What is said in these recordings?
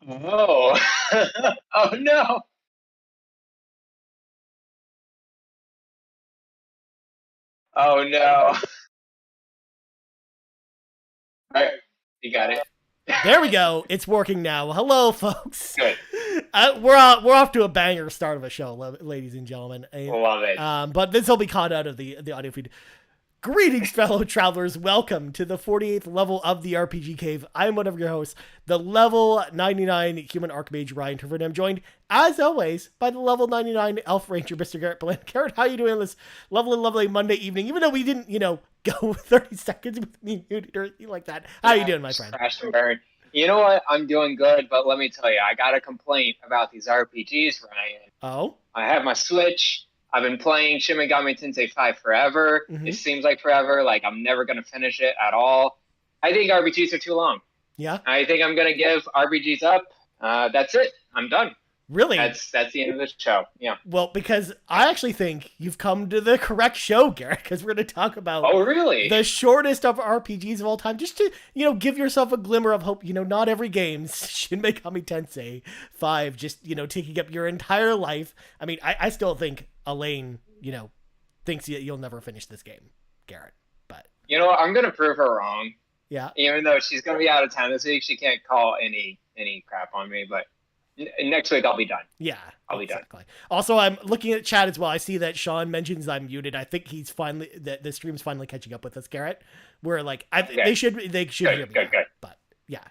Oh. Oh, no. Oh, no. Alright, you got it. There we go. It's working now. Hello, folks. Good. We're off to a banger start of a show, ladies and gentlemen. Love it. But this will be caught out of the audio feed. Greetings, fellow travelers. Welcome to the 48th level of the RPG Cave. I'm one of your hosts, the level 99 human archmage Ryan Turford. I'm joined, as always, by the level 99 elf ranger, Mr. Garret Bland. Garret, how are you doing on this lovely Monday evening? Even though we didn't, go 30 seconds with me muted or anything like that. How are you doing, my friend? Crash and burn. You know what? I'm doing good, but let me tell you, I got a complaint about these RPGs, Ryan. Oh? I have my Switch. I've been playing Shin Megami Tensei 5 forever. Mhm. It seems like forever. Like, I'm never going to finish it at all. I think RPGs are too long. Yeah? I think I'm going to give RPGs up. That's it. I'm done. Really? That's the end of the show. Yeah. Well, because I actually think you've come to the correct show, Garret, because we're going to talk about Oh, really? the shortest of RPGs of all time, just to, give yourself a glimmer of hope. Not every game, Shin Megami Tensei 5, just, taking up your entire life. I mean, I still think Elaine, thinks you'll never finish this game, Garret, but... You know what? I'm going to prove her wrong. Yeah. Even though she's going to be out of town this week, she can't call any crap on me, but next week I'll be done. Yeah, I'll be done. Also, I'm looking at chat as well. I see that Sean mentions I'm muted. I think he's finally that the stream's finally catching up with us, Garret. Where they should good, hear me. Good. But yeah,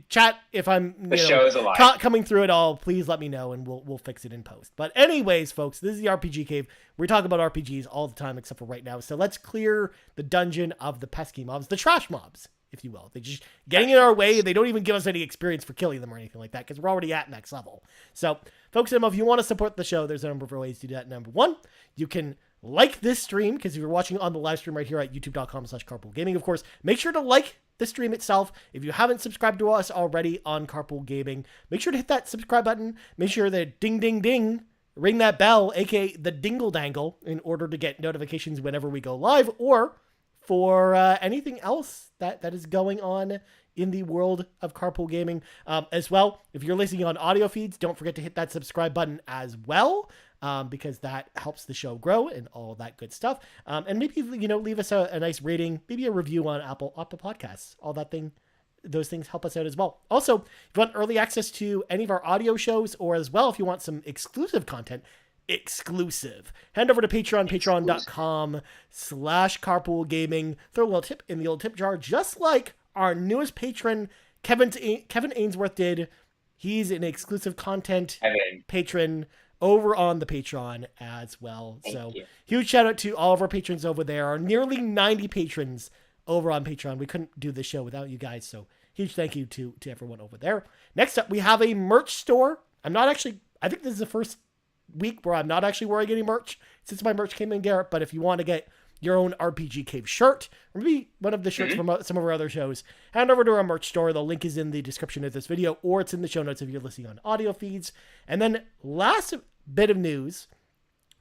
chat if I'm the show is alive. Coming through it all, please let me know and we'll fix it in post. But anyways, folks, this is the RPG Cave. We talk about RPGs all the time except for right now. So let's clear the dungeon of the pesky mobs, the trash mobs, if you will. They're just getting in our way. They don't even give us any experience for killing them or anything like that because we're already at max level. So, folks, if you want to support the show, there's a number of ways to do that. Number one, you can like this stream because if you're watching on the live stream right here at youtube.com/carpoolgaming, of course, make sure to like the stream itself. If you haven't subscribed to us already on Carpool Gaming, make sure to hit that subscribe button. Make sure that ding, ding, ding, ring that bell, aka the dingle dangle, in order to get notifications whenever we go live or for anything else that is going on in the world of Carpool Gaming. As well, if you're listening on audio feeds, don't forget to hit that subscribe button as well, because that helps the show grow and all that good stuff. And maybe, leave us a nice rating, maybe a review on Apple Podcasts, all that thing. Those things help us out as well. Also, if you want early access to any of our audio shows, or as well, if you want some exclusive content, head over to patreon.com/carpool gaming. Throw a little tip in the old tip jar, just like our newest patron, Kevin Ainsworth did. He's an exclusive content patron over on the Patreon as well. So huge shout out to all of our patrons over there. Our nearly 90 patrons over on Patreon. We couldn't do this show without you guys. So huge thank you to everyone over there. Next up, we have a merch store. I think this is the first week where I'm not actually wearing any merch since my merch came in, Garret. But if you want to get your own RPG Cave shirt, or maybe one of the shirts from some of our other shows, head over to our merch store. The link is in the description of this video, or it's in the show notes if you're listening on audio feeds. And then last bit of news,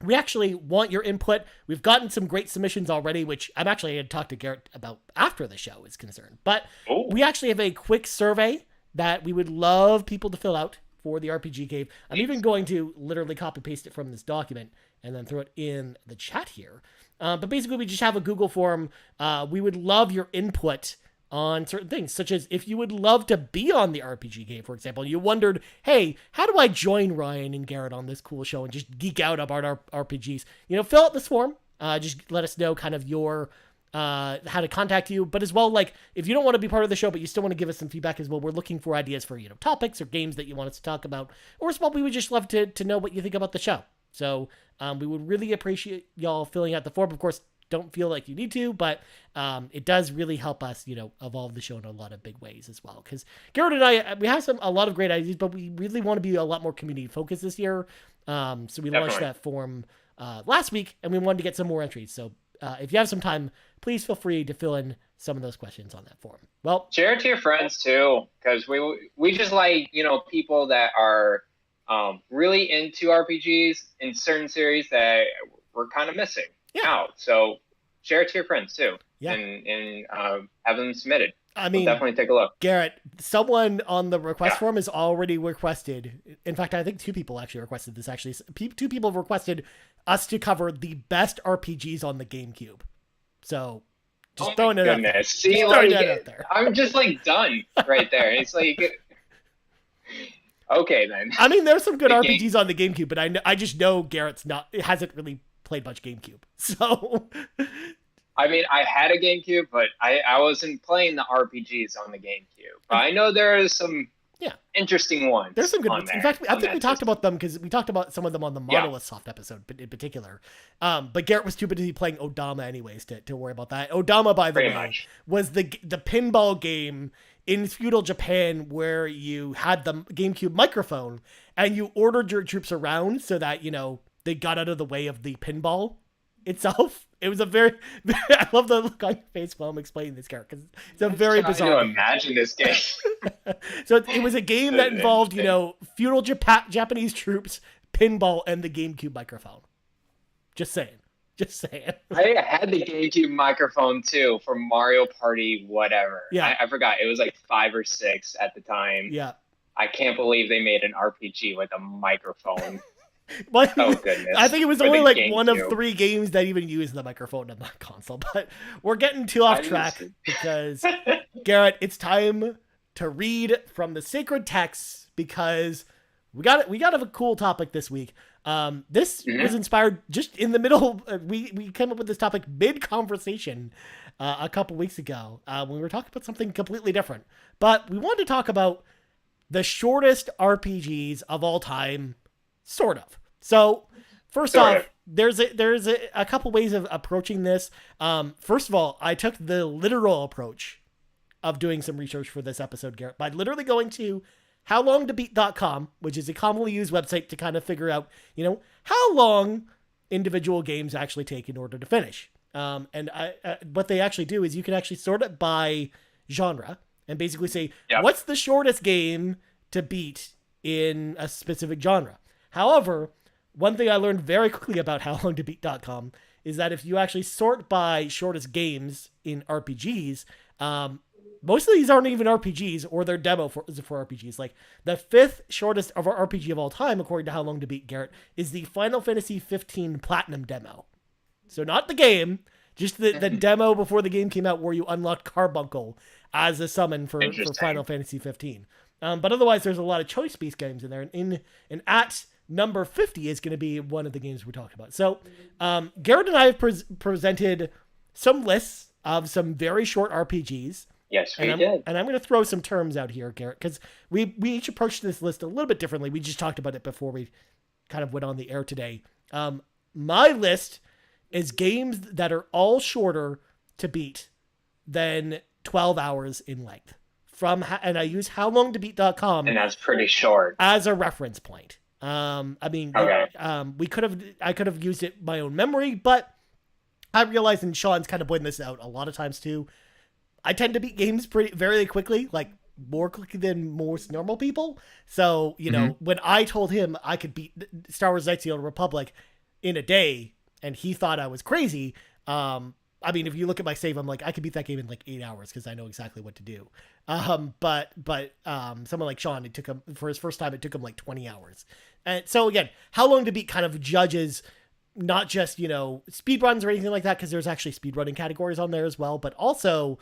we actually want your input. We've gotten some great submissions already, which I'm actually going to talk to Garret about after the show is concerned. But we actually have a quick survey that we would love people to fill out for the RPG Cave. I'm even going to literally copy paste it from this document and then throw it in the chat here. But basically, we just have a Google form. We would love your input on certain things, such as if you would love to be on the RPG Cave, for example. You wondered, hey, how do I join Ryan and Garret on this cool show and just geek out about our RPGs? Fill out this form. Just let us know kind of your how to contact you, but as well, like if you don't want to be part of the show, but you still want to give us some feedback as well, we're looking for ideas for, topics or games that you want us to talk about, or as well, we would just love to know what you think about the show. So we would really appreciate y'all filling out the form. Of course, don't feel like you need to, but it does really help us, evolve the show in a lot of big ways as well. Because Garret and I, we have a lot of great ideas, but we really want to be a lot more community focused this year. So we launched that form last week, and we wanted to get some more entries. So if you have some time, please feel free to fill in some of those questions on that form. Well, share it to your friends too, because we just like people that are really into RPGs in certain series that we're kind of missing out. So share it to your friends too, and have them submitted. I We'll mean, definitely take a look. Garrett, someone on the request form has already requested. In fact, I think 2 people actually requested this. Actually, 2 people have requested us to cover the best RPGs on the GameCube. So, just throwing it out there. See, just like, I'm just like done right there. It's like, okay then. I mean, there's some good RPGs on the GameCube, but I just know Garrett's hasn't really played much GameCube. So, I mean, I had a GameCube, but I wasn't playing the RPGs on the GameCube. But I know there is some interesting ones. There's some good ones. In fact, I think we talked about them because we talked about some of them on the Monolith Soft episode, but in particular. But Garrett was too busy playing Odama anyways to worry about that. Odama, by the way, was the pinball game in feudal Japan where you had the GameCube microphone and you ordered your troops around so that, they got out of the way of the pinball itself. It was a very I love the look on your face while I'm explaining this character because it's a very bizarre. I imagine this game. So it was a game that involved, feudal Japanese troops, pinball, and the GameCube microphone. Just saying. I had the GameCube microphone too for Mario Party, whatever. Yeah. I forgot. It was like 5 or 6 at the time. Yeah. I can't believe they made an RPG with a microphone. Oh goodness! I think it was only like one of 3 games that even used the microphone in that console. But we're getting too off track because Garrett, it's time to read from the sacred texts because we got a cool topic this week. This was inspired just in the middle. We came up with this topic mid conversation a couple weeks ago when we were talking about something completely different. But we wanted to talk about the shortest RPGs of all time. Sort of. So, first off, there's a couple ways of approaching this. First of all, I took the literal approach of doing some research for this episode, Garrett, by literally going to howlongtobeat.com, which is a commonly used website to kind of figure out, how long individual games actually take in order to finish. And what they actually do is you can actually sort it by genre and basically say, what's the shortest game to beat in a specific genre? However, one thing I learned very quickly about howlongtobeat.com is that if you actually sort by shortest games in RPGs, most of these aren't even RPGs or they're demo for RPGs. Like the 5th shortest of our RPG of all time, according to How Long to Beat, Garrett, is the Final Fantasy 15 Platinum demo. So not the game, just the demo before the game came out where you unlocked Carbuncle as a summon for Final Fantasy 15. But otherwise, there's a lot of choice-based games in there. And at number 50 is going to be one of the games we're talking about. So Garrett and I have presented some lists of some very short RPGs. Yes, we did. And I'm going to throw some terms out here, Garrett, because we each approached this list a little bit differently. We just talked about it before we kind of went on the air today. My list is games that are all shorter to beat than 12 hours in length. And I use howlongtobeat.com. And that's pretty short. As a reference point. I could have used it my own memory, but I realize, and Sean's kind of pointing this out a lot of times too, I tend to beat games very quickly, like more quickly than most normal people. So, when I told him I could beat Star Wars Knights of the Old Republic in a day, and he thought I was crazy, if you look at my save, I'm like, I could beat that game in like 8 hours because I know exactly what to do. But someone like Sean, it took him, for his first time, it took him like 20 hours. And so again, How Long to Beat kind of judges not just, speed runs or anything like that, because there's actually speedrunning categories on there as well, but also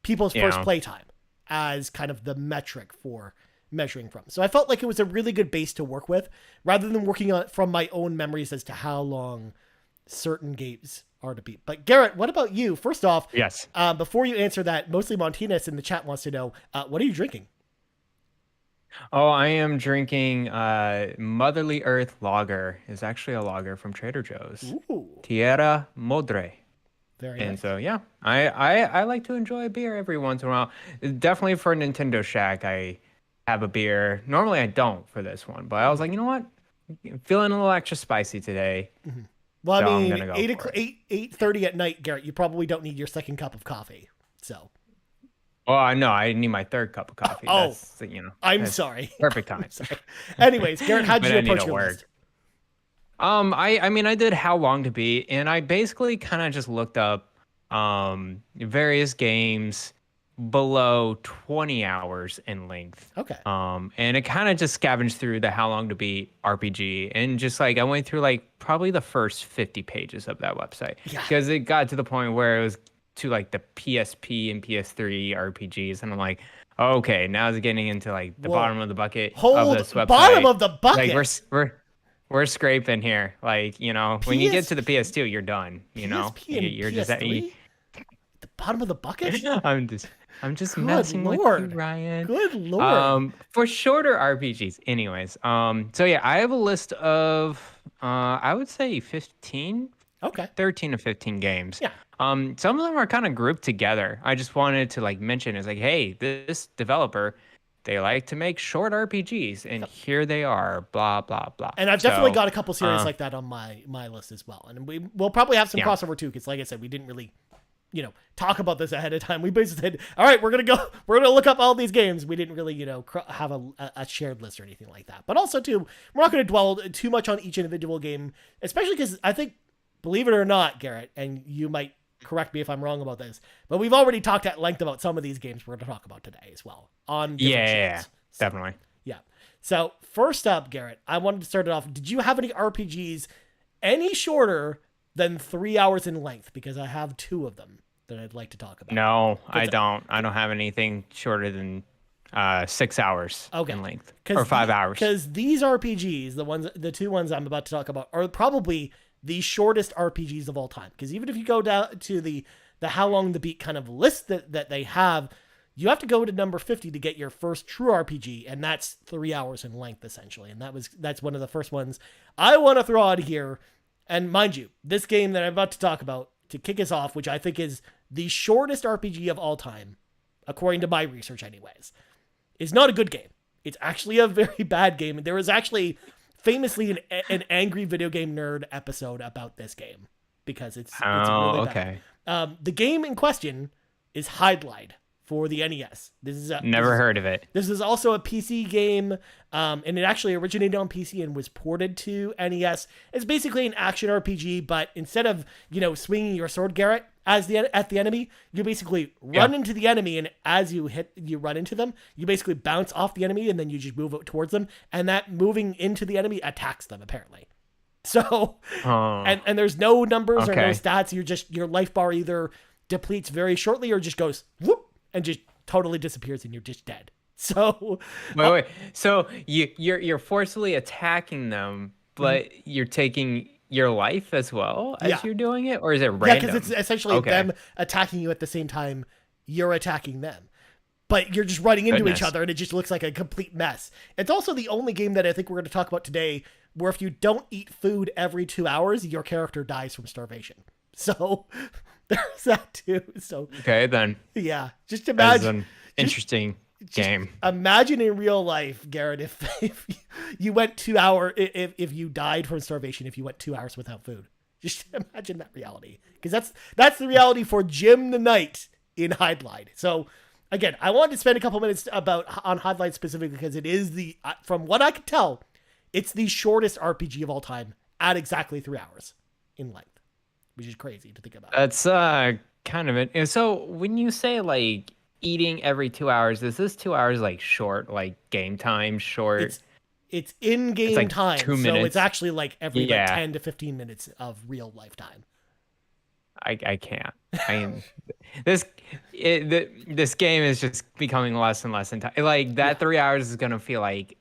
people's first playtime as kind of the metric for measuring from. So I felt like it was a really good base to work with, rather than working on it from my own memories as to how long certain games are to beat. But Garrett, what about you? First off, yes. Before you answer that, mostly Montinez in the chat wants to know, what are you drinking? Oh, I am drinking Motherly Earth Lager. It's actually a lager from Trader Joe's. Ooh. Tierra Madre. Very and nice. So yeah, I like to enjoy a beer every once in a while. Definitely for Nintendo Shack, I have a beer. Normally I don't for this one, but I was like, you know what? I'm feeling a little extra spicy today. Mm-hmm. Well, so I mean, go 8:30 at night, Garrett, you probably don't need your second cup of coffee. So. Well, I know I need my 3rd cup of coffee. Oh, that's, I'm sorry. Perfect time. Sorry. Anyways, Garrett, how'd you approach your list? I did How Long to Beat, and I basically kind of just looked up various games below 20 hours in length. Okay. And it kind of just scavenged through the how long to beat RPG, and just like I went through like probably the first 50 pages of that website because it got to the point where it was to like the PSP and PS3 RPGs, and I'm like, okay, now it's getting into like the bottom of the bucket of this website. Bottom of the bucket. Like we're scraping here. Like, you know, when you get to the PS2, you're done. You know, you're just at the bottom of the bucket. I'm just messing with you, Ryan. Good Lord. For shorter RPGs, anyways. So yeah, I have a list of I would say 13 to 15 games. Yeah. Some of them are kind of grouped together. I just wanted to like mention is like, hey, this developer, they like to make short RPGs, and here they are, blah blah blah. And I've definitely got a couple series like that on my list as well. And we'll probably have some crossover too, because like I said, we didn't really talk about this ahead of time. We basically said, all right, we're going to look up all these games. We didn't really, have a shared list or anything like that. But also too, we're not going to dwell too much on each individual game, especially because I think, believe it or not, Garrett, and you might correct me if I'm wrong about this, but we've already talked at length about some of these games we're going to talk about today as well on different shows. So, definitely. Yeah. So first up, Garrett, I wanted to start it off. Did you have any RPGs any shorter than 3 hours in length? Because I have two of them that I'd like to talk about. No, I don't. I don't have anything shorter than 6 hours in length or 5 hours. Because these RPGs, the two ones I'm about to talk about, are probably the shortest RPGs of all time. Because even if you go down to the how long to beat kind of list that they have, you have to go to number 50 to get your first true RPG, and that's 3 hours in length essentially. And that's one of the first ones I want to throw out here. And mind you, this game that I'm about to talk about to kick us off, which I think is the shortest RPG of all time, according to my research anyways, is not a good game. It's actually a very bad game. There was actually famously an angry video game nerd episode about this game because it's really bad. The game in question is Hydlide for the NES. Never heard of it. This is also a PC game, and it actually originated on PC and was ported to NES. It's basically an action RPG, but instead of swinging your sword, Garrett, at the enemy, you basically run into the enemy, and as you run into them, you basically bounce off the enemy, and then you just move towards them, and that moving into the enemy attacks them apparently. So, and there's no numbers or no stats. Your life bar either depletes very shortly or just goes whoop and just totally disappears, and you're just dead. So wait. So you're forcibly attacking them, but you're taking your life as well as you're doing it, or is it random? Yeah, because it's essentially them attacking you at the same time you're attacking them. But you're just running into each other, and it just looks like a complete mess. It's also the only game that I think we're going to talk about today where if you don't eat food every 2 hours, your character dies from starvation. So there's that too. So okay, then. Yeah, just imagine. That's an interesting game. Imagine in real life, Garrett, if you went 2 hours, if you died from starvation, if you went 2 hours without food. Just imagine that reality, because that's the reality for Jim the Knight in Hydlide. So again, I wanted to spend a couple minutes on Hydlide specifically because it is from what I could tell, it's the shortest RPG of all time at exactly 3 hours in length, which is crazy to think about. That's kind of it. So when you say like eating every 2 hours, is this 2 hours like short, like game time short? It's in game time, 2 minutes. So it's actually like every 10 to 15 minutes of real life time. I can't. This game is just becoming less and less time. Like that 3 hours is gonna feel like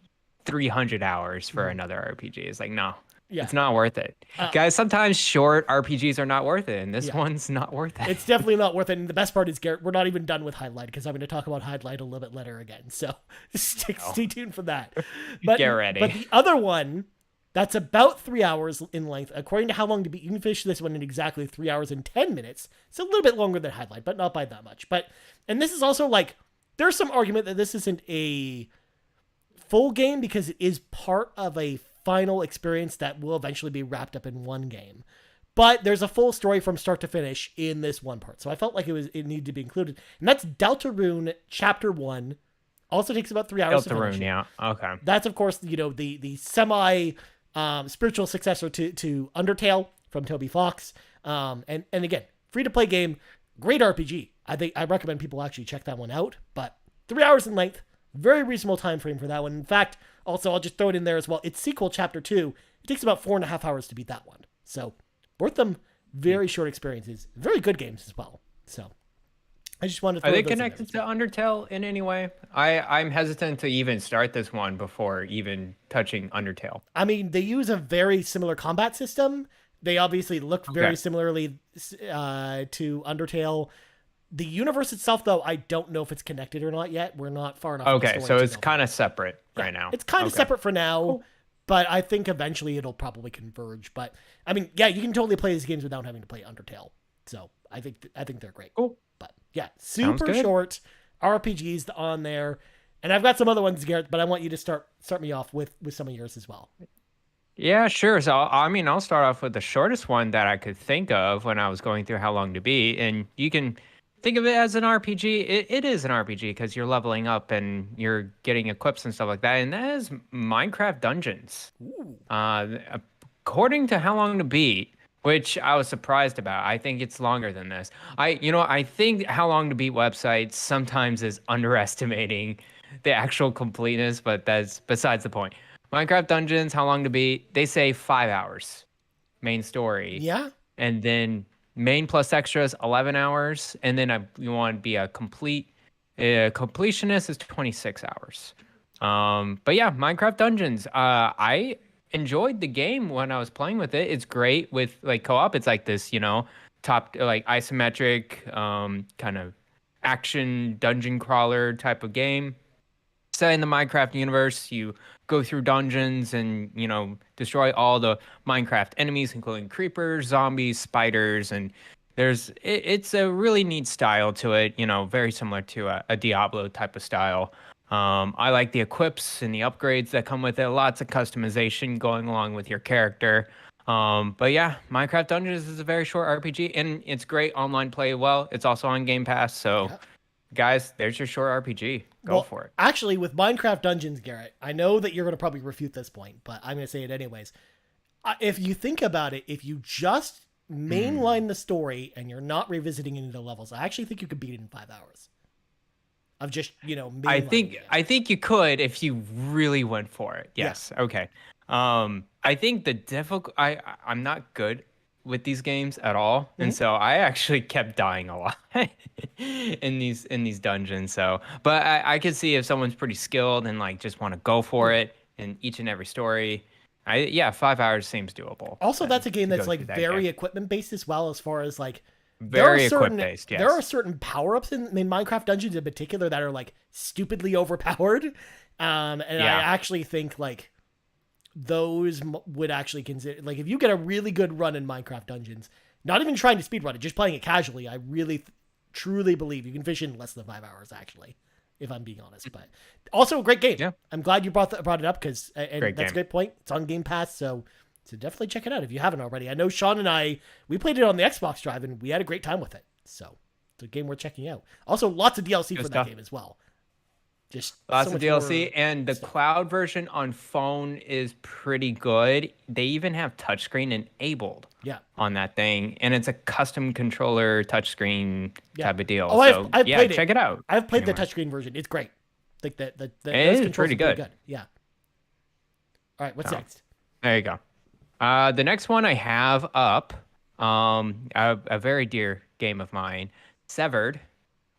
300 hours for another RPG. It's like no. Yeah. It's not worth it. Guys, sometimes short RPGs are not worth it, and this one's not worth it. It's definitely not worth it. And the best part is, Garrett, we're not even done with Hydlide because I'm going to talk about Hydlide a little bit later again. So stay tuned for that. But, get ready. But the other one, that's about 3 hours in length. According to How Long to Beat, you can finish this one in exactly 3 hours and 10 minutes. It's a little bit longer than Hydlide, but not by that much. And this is also like, there's some argument that this isn't a full game because it is part of a final experience that will eventually be wrapped up in one game. But there's a full story from start to finish in this one part. So I felt like it needed to be included. And that's Deltarune Chapter 1. Also takes about 3 hours to finish. Deltarune, yeah. Okay. That's, of course, the semi spiritual successor to Undertale from Toby Fox. And again, free-to-play game, great RPG. I recommend people actually check that one out. But 3 hours in length, very reasonable time frame for that one. In fact, also I'll just throw it in there as well. Its sequel, Chapter 2, it takes about 4.5 hours to beat that one. So worth them. Very short experiences. Very good games as well. So I just wanted to throw Are they those in connected to there. Undertale in any way? I'm hesitant to even start this one before even touching Undertale. I mean, they use a very similar combat system. They obviously look very similarly to Undertale. The universe itself, though, I don't know if it's connected or not yet. We're not far enough. Okay, so it's kind of separate right now. It's kind of separate for now, but I think eventually it'll probably converge. But I mean, yeah, you can totally play these games without having to play Undertale. So I think they're great. Cool. But yeah, super short RPGs on there. And I've got some other ones, Garrett, but I want you to start me off with some of yours as well. Yeah, sure. So, I mean, I'll start off with the shortest one that I could think of when I was going through how long to beat. And you can think of it as an RPG. It is an RPG because you're leveling up and you're getting equips and stuff like that. And that is Minecraft Dungeons. According to how long to beat, which I was surprised about. I think it's longer than this. I think how long to beat websites sometimes is underestimating the actual completeness, but that's besides the point. Minecraft Dungeons, how long to beat? They say 5 hours, main story. Yeah. And then main plus extras, 11 hours. And then you want to be a completionist is 26 hours. But yeah, Minecraft Dungeons. I enjoyed the game when I was playing with it. It's great with like co-op. It's like this, top like isometric kind of action dungeon crawler type of game. Set in the Minecraft universe, you go through dungeons and destroy all the Minecraft enemies, including creepers, zombies, spiders, and it's a really neat style to it. Very similar to a Diablo type of style. I like the equips and the upgrades that come with it. Lots of customization going along with your character. But yeah, Minecraft Dungeons is a very short RPG, and it's great online play. Well, it's also on Game Pass, so. Yeah. Guys, there's your short RPG. Go for it. Actually, with Minecraft Dungeons, Garrett, I know that you're going to probably refute this point, but I'm going to say it anyways. If you think about it, if you just mainline the story and you're not revisiting any of the levels, I actually think you could beat it in 5 hours. Of just, I think you could if you really went for it. Yes. Yeah. Okay. I think the I'm not good with these games at all, and so I actually kept dying a lot in these dungeons. So, but I could see if someone's pretty skilled and like just want to go for it in each and every story. 5 hours seems doable. Also, that's a game that's like very equipment based as well, as far as like very equipment based. Yes. There are certain power ups in Minecraft Dungeons in particular that are like stupidly overpowered, I actually think like. Those would actually consider, like, if you get a really good run in Minecraft Dungeons, not even trying to speedrun it, just playing it casually, I really truly believe you can finish in less than 5 hours, actually, if I'm being honest. But also a great game. Yeah. I'm glad you brought it up because that's a great point. It's on Game Pass, so definitely check it out if you haven't already. I know Sean and we played it on the Xbox Drive and we had a great time with it. So it's a game worth checking out. Also, lots of DLC for that game as well. Just lots of DLC, and the cloud version on phone is pretty good. They even have touchscreen enabled on that thing, and it's a custom controller touchscreen type of deal. Oh, I've played it. Check it out. I've played the touchscreen version. It's great. Like it is pretty good. Yeah. All right, what's next? There you go. The next one I have up, a very dear game of mine, Severed.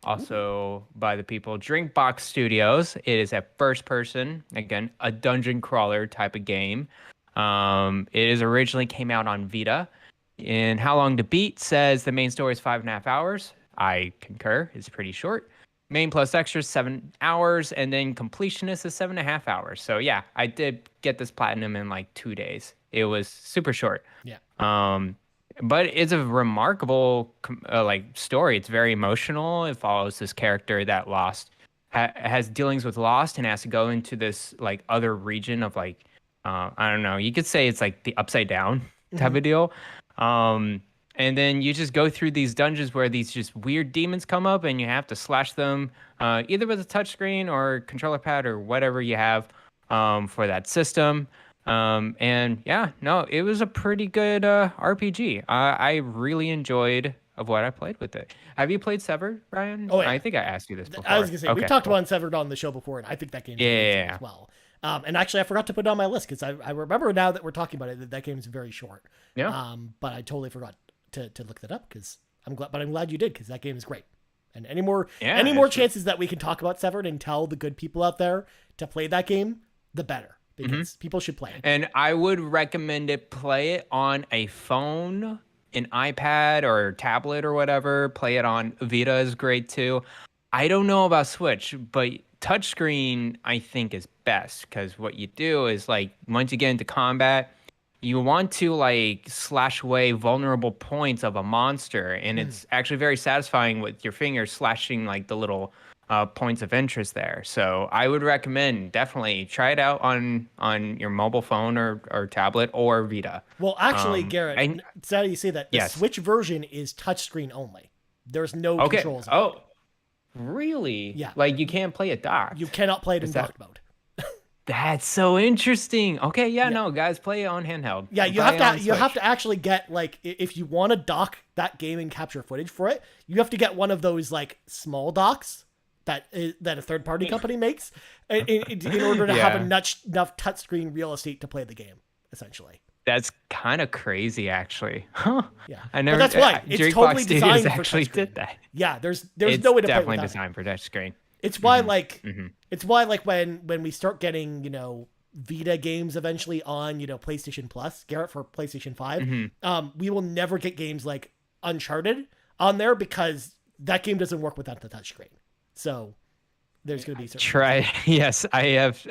Also by the people Drinkbox Studios. It is a first person, again, a dungeon crawler type of game. It is originally came out on Vita. And How Long to Beat says the main story is 5.5 hours. I concur. It's pretty short. Main plus extras 7 hours, and then completionist is 7.5 hours. So yeah, I did get this platinum in like 2 days. It was super short. Yeah. But it's a remarkable story. It's very emotional. It follows this character that has dealings with lost and has to go into this like other region of like I don't know. You could say it's like the upside down type of deal. And then you just go through these dungeons where these just weird demons come up, and you have to slash them either with a touchscreen or controller pad or whatever you have for that system. It was a pretty good RPG. I really enjoyed of what I played with it. Have you played Severed, Ryan? Oh, yeah. I think I asked you this before. I was gonna say we talked cool. about Severed on the show before, and I think that game's amazing as well. And actually, I forgot to put it on my list because I remember now that we're talking about it that game's very short. Yeah. But I totally forgot to look that up because I'm glad you did because that game is great. And any more chances that we can talk about Severed and tell the good people out there to play that game, the better, because people should play it. And I would recommend play it on a phone, an iPad or tablet or whatever. Play it on Vita is great too. I don't know about Switch, but touchscreen I think is best because what you do is like once you get into combat, you want to like slash away vulnerable points of a monster, and it's actually very satisfying with your fingers slashing like the little points of interest there. So I would recommend definitely try it out on your mobile phone or tablet or Vita. Well, actually, Garrett, it's how you say that the Switch version is touchscreen only. There's no controls. Oh, really? Yeah. Like you can't play it docked. You cannot play it in docked mode. That's so interesting. Okay, no, guys, play it on handheld. Yeah, you have to actually get like if you want to dock that game and capture footage for it, you have to get one of those like small docks that a third party company makes in order to have enough touchscreen real estate to play the game. Essentially, that's kind of crazy, actually. Huh? Yeah, I never. But that's why it's totally designed for actually touchscreen. Did that. Yeah, there's no way to play definitely without designed for touchscreen. It's why it's why when we start getting, Vita games eventually on, PlayStation Plus, Garrett, for PlayStation 5, we will never get games like Uncharted on there because that game doesn't work without the touchscreen. So there's going to be certain Yes, I have,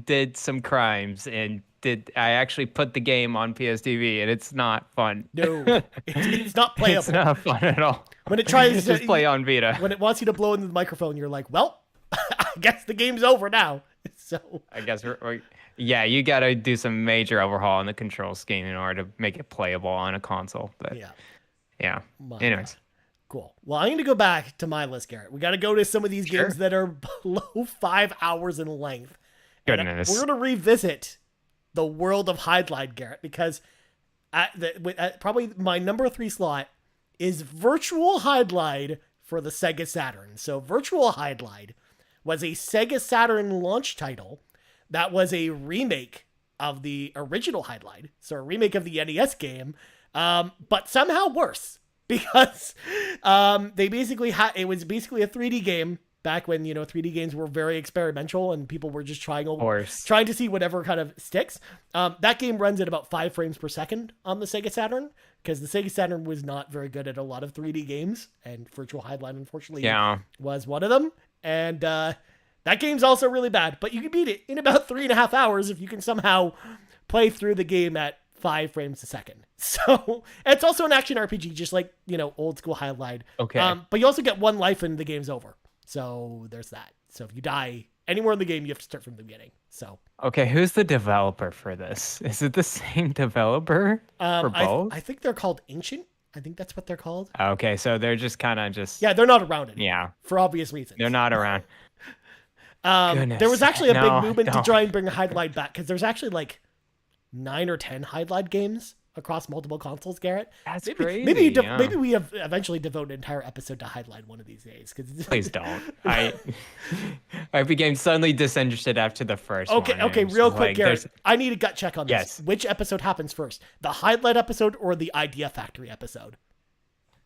did some crimes and I actually put the game on PSTV and it's not fun. No, it's not playable. It's not fun at all. When it tries to just play on Vita. When it wants you to blow into the microphone, you're like, well, I guess the game's over now. So I guess you got to do some major overhaul on the control scheme in order to make it playable on a console. But yeah. Anyways. Cool. Well, I'm going to go back to my list, Garrett. We got to go to some of these games that are below 5 hours in length. Goodness. We're going to revisit the world of Hydlide, Garrett, because probably my number 3 slot is Virtual Hydlide for the Sega Saturn. So Virtual Hydlide was a Sega Saturn launch title that was a remake of the original Hydlide. So a remake of the NES game, but somehow worse. Because they basically it was basically a 3D game back when 3D games were very experimental and people were just trying to see whatever kind of sticks. That game runs at about 5 frames per second on the Sega Saturn because the Sega Saturn was not very good at a lot of 3D games, and Virtual Hydlide unfortunately was one of them. And that game's also really bad, but you can beat it in about 3.5 hours if you can somehow play through the game at 5 frames a second. So it's also an action RPG, just like, old school Hydlide. Okay. But you also get 1 life and the game's over. So there's that. So if you die anywhere in the game, you have to start from the beginning. So. Okay. Who's the developer for this? Is it the same developer for both? I think they're called Ancient. I think that's what they're called. Okay. So they're just kind of Yeah, they're not around anymore. Yeah. For obvious reasons. They're not around. There was actually a big movement to try and bring Hydlide back because there's actually like 9 or 10 Hydlide games across multiple consoles, Garrett. That's crazy. Maybe we have eventually devoted an entire episode to Hydlide one of these days. Please don't. I became suddenly disinterested after the first one. Okay, real quick, Garrett. I need a gut check on this. Yes. Which episode happens first? The Hydlide episode or the Idea Factory episode?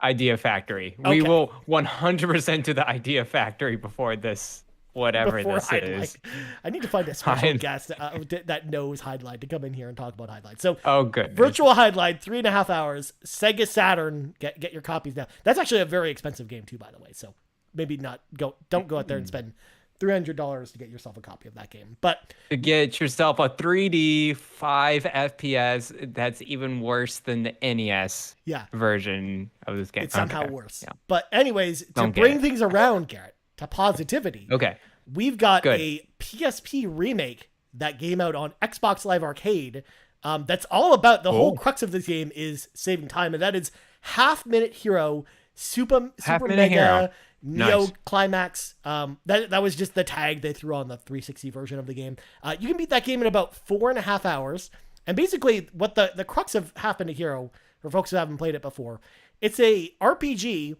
Idea Factory. Okay. We will 100% do the Idea Factory before this. Whatever this is. I need to find a special guest that knows Hydlide to come in here and talk about Hydlide. So, good. Virtual Hydlide, 3.5 hours. Sega Saturn. Get your copies now. That's actually a very expensive game too, by the way. So maybe don't go out there and spend $300 to get yourself a copy of that game. But to get yourself a 3D 5 FPS, that's even worse than the NES version of this game. It's somehow worse. Yeah. But anyways, to bring things around, Garrett, to positivity. Okay. We've got a PSP remake that came out on Xbox Live Arcade. That's all about the whole crux of this game is saving time, and that is Half Minute Hero Super Mega Neo Climax. That was just the tag they threw on the 360 version of the game. You can beat that game in about 4.5 hours. And basically, what the crux of Half Minute Hero, for folks who haven't played it before, it's a RPG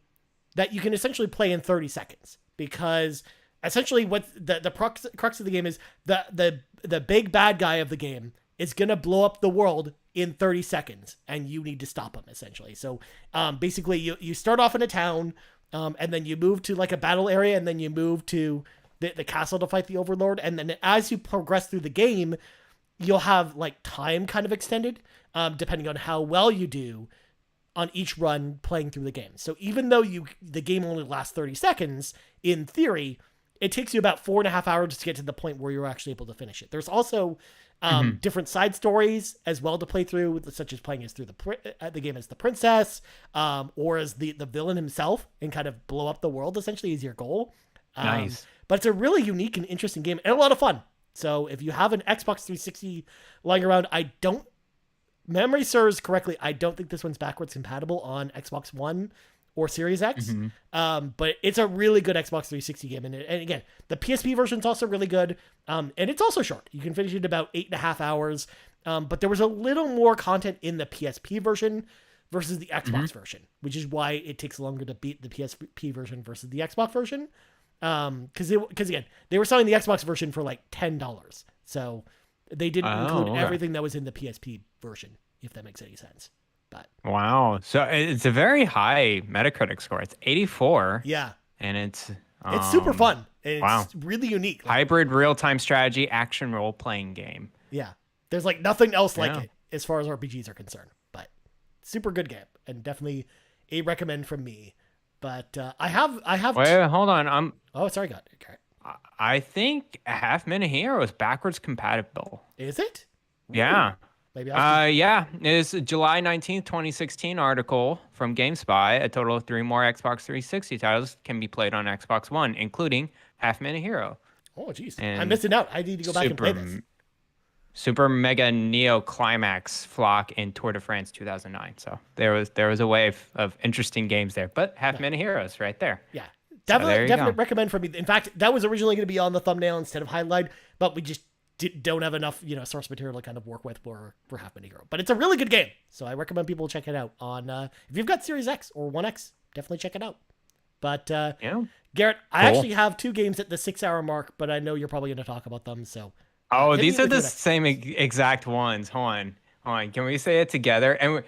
that you can essentially play in 30 seconds because essentially what the crux of the game is the big bad guy of the game is going to blow up the world in 30 seconds and you need to stop him essentially. So basically you start off in a town and then you move to like a battle area and then you move to the castle to fight the overlord. And then as you progress through the game, you'll have like time kind of extended depending on how well you do on each run playing through the game. So even though the game only lasts 30 seconds, in theory, it takes you about 4.5 hours to get to the point where you're actually able to finish it. There's also different side stories as well to play through, such as playing as through the game as the princess, or as the villain himself, and kind of blow up the world essentially is your goal. Nice. But it's a really unique and interesting game and a lot of fun. So if you have an Xbox 360 lying around, memory serves correctly, I don't think this one's backwards compatible on Xbox One or Series X. But it's a really good Xbox 360 game. And again, the PSP version is also really good. And it's also short. You can finish it in about 8.5 hours. But there was a little more content in the PSP version versus the Xbox version, which is why it takes longer to beat the PSP version versus the Xbox version. Because again, they were selling the Xbox version for like $10. So they didn't include everything that was in the PSP version, if that makes any sense. But wow, so it's a very high Metacritic score. It's 84. Yeah, and it's super fun. It's really unique. Hybrid real-time strategy action role-playing game. Yeah, there's like nothing else like it as far as RPGs are concerned. But super good game and definitely a recommend from me. But I have. Wait, hold on. Oh, sorry, got it. Okay. I think Half Minute Hero is backwards compatible. Is it? Yeah. Maybe it's a July 19th, 2016 article from GameSpy. A total of 3 more Xbox 360 titles can be played on Xbox One, including Half Minute Hero. Oh, jeez. I'm missing out. I need to go back and play this. Super Mega Neo Climax Flock in Tour de France 2009. So there was a wave of interesting games there, but Half Minute Heroes right there. Yeah. Definitely recommend from me. In fact, that was originally going to be on the thumbnail instead of highlight, but we just don't have enough, source material to kind of work with for Half Minute Hero. But it's a really good game, so I recommend people check it out on. If you've got Series X or One X, definitely check it out. But Garrett, I actually have 2 games at the 6-hour mark, but I know you're probably going to talk about them. So these are the same exact ones. Hold on. Can we say it together? And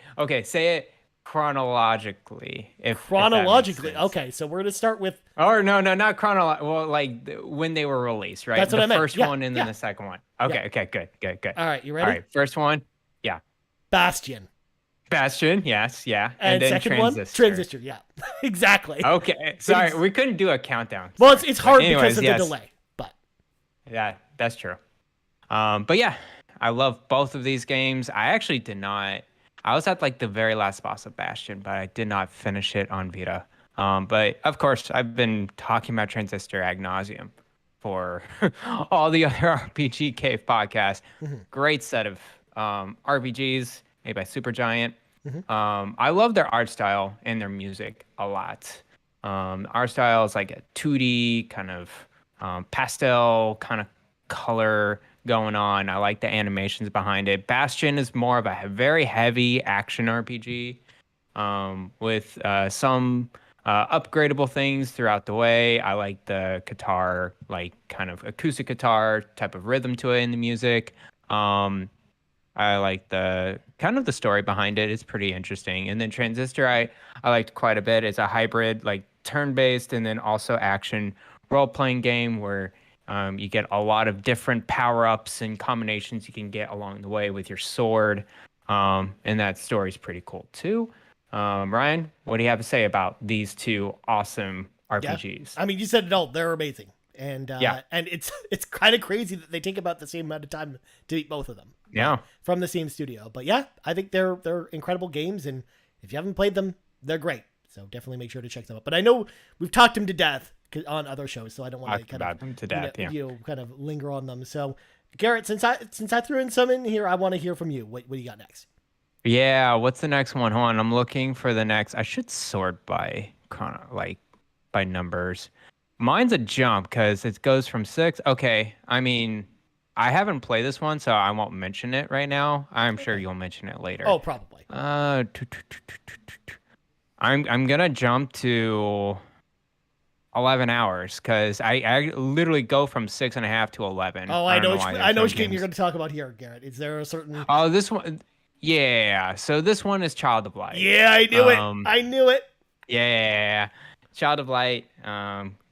say it chronologically. Chronologically, okay. So we're gonna start with. Oh no, not chronologically. Well, like when they were released, right? That's what I meant. The first one and then the second one. Okay, good. All right, you ready? All right, first one, yeah. Bastion, yes, yeah. And then second Transistor, yeah, exactly. Okay, sorry, we couldn't do a countdown. Well, it's hard because of the delay, but. Yeah, that's true. But yeah, I love both of these games. I actually did not. I was at like the very last boss of Bastion, but I did not finish it on Vita. But of course, I've been talking about Transistor ad nauseum for all the other RPG Cave podcasts. Great set of RPGs made by Supergiant. I love their art style and their music a lot. Art style is like a 2D kind of pastel kind of color going on. I like the animations behind it. Bastion is more of a very heavy action RPG with some upgradable things throughout the way. I like the guitar, like kind of acoustic guitar type of rhythm to it in the music. I like the kind of the story behind it. It's pretty interesting. And then Transistor, I liked quite a bit. It's a hybrid, like turn-based and then also action role-playing game where you get a lot of different power-ups and combinations you can get along the way with your sword. And that story's pretty cool too. Ryan, what do you have to say about these 2 awesome RPGs? Yeah. I mean, you said it all. They're amazing. And and it's kind of crazy that they take about the same amount of time to beat both of them. Yeah. From the same studio. But yeah, I think they're incredible games, and if you haven't played them, they're great. So definitely make sure to check them out. But I know we've talked them to death on other shows, so I don't want to kind of linger on them. So Garrett, since I threw in some in here, I want to hear from you. What do you got next? Yeah, what's the next one? Hold on, I'm looking for the next. I should sort by numbers. Mine's a jump because it goes from 6. Okay, I mean, I haven't played this one, so I won't mention it right now. I'm sure you'll mention it later. Oh, probably. I'm gonna jump to 11 hours because I literally go from 6.5 to 11. Oh, I don't know why I there's know no which game you're games. going to talk about here, Garrett. Is there a certain? Oh, this one, yeah. So this one is Child of Light. Yeah, I knew it. Um, I knew it. yeah, Child of Light,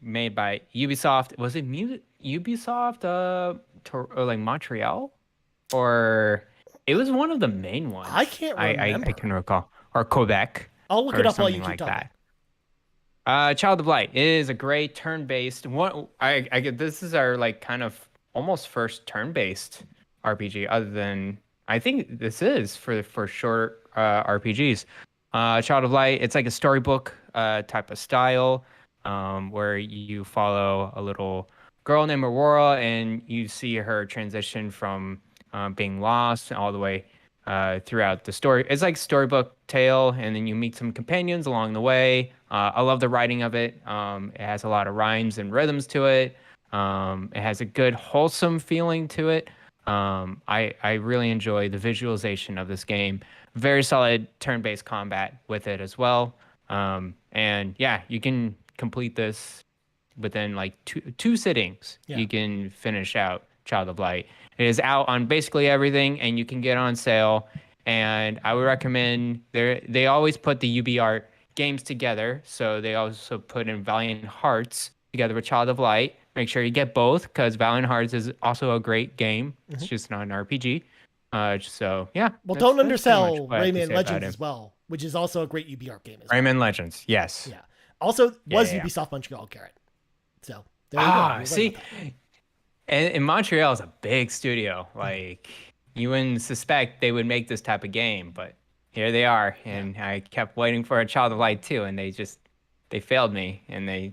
made by Ubisoft. Was it Ubisoft? Or like Montreal, or it was one of the main I ones. can't I remember. can recall, or Quebec, I'll look it or up while you something keep like talking. that. Child of Light is a great turn-based one. I get this is our like kind of almost first turn-based RPG, other than I think this is for short RPGs. Child of Light, it's like a storybook type of style, where you follow a little girl named Aurora, and you see her transition from being lost all the way throughout the story. It's like storybook tale, and then you meet some companions along the way. I love the writing of it. It has a lot of rhymes and rhythms to it. It has a good wholesome feeling to it. I really enjoy the visualization of this game. Very solid turn-based combat with it as well. And yeah, you can complete this within like two sittings. Yeah. You can finish out Child of Light. It is out on basically everything, and you can get on sale. And I would recommend they always put the UbiArt games together, so they also put in Valiant Hearts together with Child of Light. Make sure you get both because Valiant Hearts is also a great game. It's just not an RPG. So yeah. Well, don't that's pretty much undersell what I have to Rayman say about Legends it. as well, which is also a great UbiArt game as well. Rayman Legends, yes. Yeah. Also, was Yeah. Ubisoft Montreal, Garrett. So there you go. You're right See, about that. and Montreal is a big studio. Like you wouldn't suspect they would make this type of game, but here they are. And I kept waiting for a Child of Light too, and they failed me, and they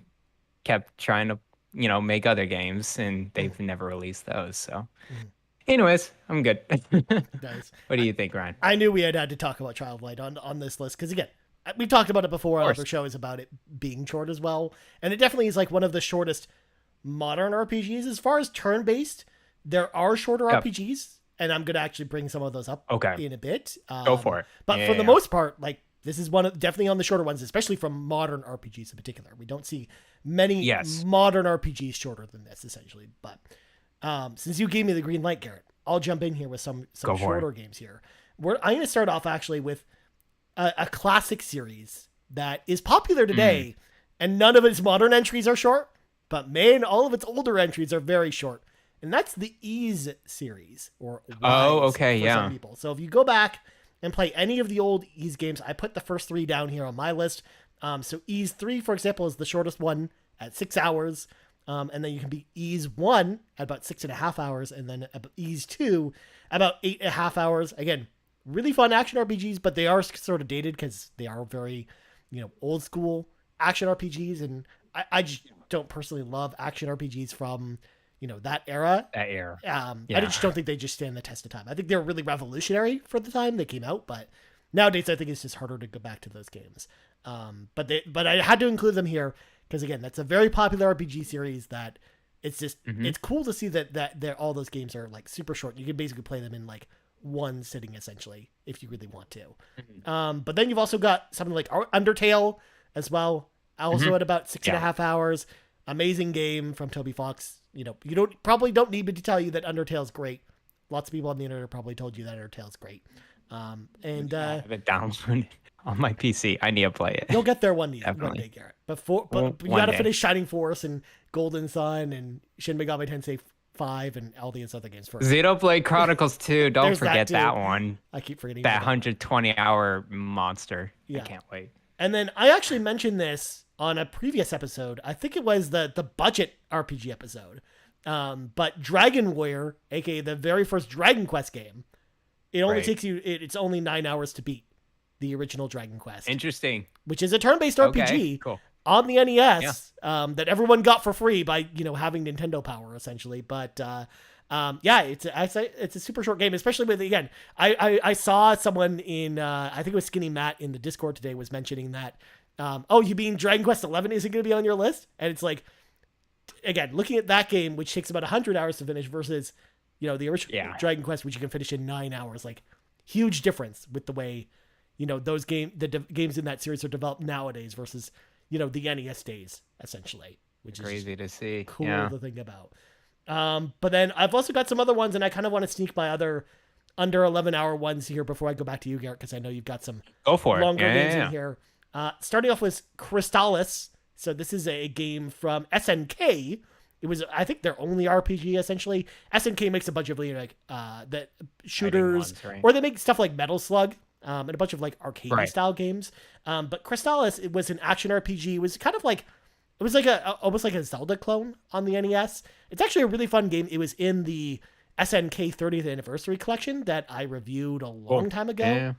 kept trying to make other games, and they've never released those. So, anyways, I'm good. Nice. What do you think, Ryan? I knew we had to talk about Child of Light on this list because again, we talked about it before on other shows about it being short as well, and it definitely is like one of the shortest modern RPGs as far as turn-based. There are shorter RPGs, and I'm gonna actually bring some of those up in a bit. Go for it. But for the most part, like this is definitely on the shorter ones, especially from modern RPGs in particular. We don't see many modern RPGs shorter than this, essentially. But since you gave me the green light, Garrett, I'll jump in here with some shorter games here. I'm going to start off actually with a classic series that is popular today, and none of its modern entries are short, but man, all of its older entries are very short. And that's the Ys series, or Ys for some people. So if you go back and play any of the old Ys games, I put the first 3 down here on my list. So Ys 3, for example, is the shortest one at 6 hours. And then you can beat Ys 1 at about 6.5 hours, and then Ys 2 about 8.5 hours. Again, really fun action RPGs, but they are sort of dated because they are very, old school action RPGs. And I just don't personally love action RPGs from, that era. I just don't think they just stand the test of time. I think they're really revolutionary for the time they came out, but nowadays I think it's just harder to go back to those games. But I had to include them here because again, that's a very popular RPG series that it's just it's cool to see that they're, all those games are like super short. You can basically play them in like one sitting essentially if you really want to. But then you've also got something like Undertale as well, also at about 6.5 hours. Amazing game from Toby Fox. You probably don't need me to tell you that Undertale's great. Lots of people on the internet probably told you that Undertale's great. I have it downloaded on my PC. I need to play it. You'll get there one day, Garrett. But you got to finish Shining Force and Golden Sun and Shin Megami Tensei 5 and all these other games first. Xenoblade Chronicles 2. Don't forget that one. I keep forgetting that 120-hour monster. I can't wait. And then I actually mentioned this on a previous episode. I think it was the budget RPG episode. But Dragon Warrior, aka the very first Dragon Quest game, it only takes you, it's only 9 hours to beat the original Dragon Quest. Interesting. Which is a turn-based RPG on the NES that everyone got for free by, having Nintendo power, essentially. But it's a super short game, especially with, again, I saw someone in, I think it was Skinny Matt in the Discord today was mentioning that, you mean Dragon Quest 11 isn't going to be on your list? And it's like, again, looking at that game, which takes about 100 hours to finish versus, the original Dragon Quest, which you can finish in 9 hours, like huge difference with the way, those games in that series are developed nowadays versus, the NES days, essentially, which is crazy to see. cool Yeah. to think about. But then I've also got some other ones, and I kind of want to sneak my other under 11-hour ones here before I go back to you, Garrett, because I know you've got some Go for longer it. games in here. Starting off with Crystalis. So this is a game from SNK. It was, I think, their only RPG, essentially. SNK makes a bunch of that shooters, ones, right? or they make stuff like Metal Slug, and a bunch of like arcade style games. But Crystalis, it was an action RPG. It was kind of like, it was like almost like a Zelda clone on the NES. It's actually a really fun game. It was in the SNK 30th anniversary collection that I reviewed a long time ago. Yeah.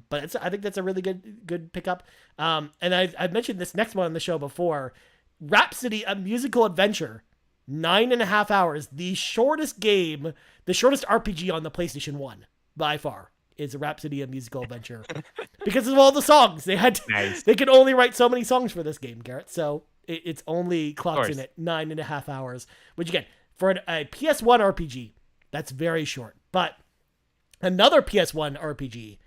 But I think that's a really good pickup. And I've mentioned this next one on the show before. Rhapsody, a musical adventure, 9.5 hours. The shortest game, the shortest RPG on the PlayStation 1 by far is Rhapsody, a musical adventure, because of all the songs they had. They could only write so many songs for this game, Garrett. So it's only clocks in at 9.5 hours, which again for a PS1 RPG, that's very short. But another PS1 RPG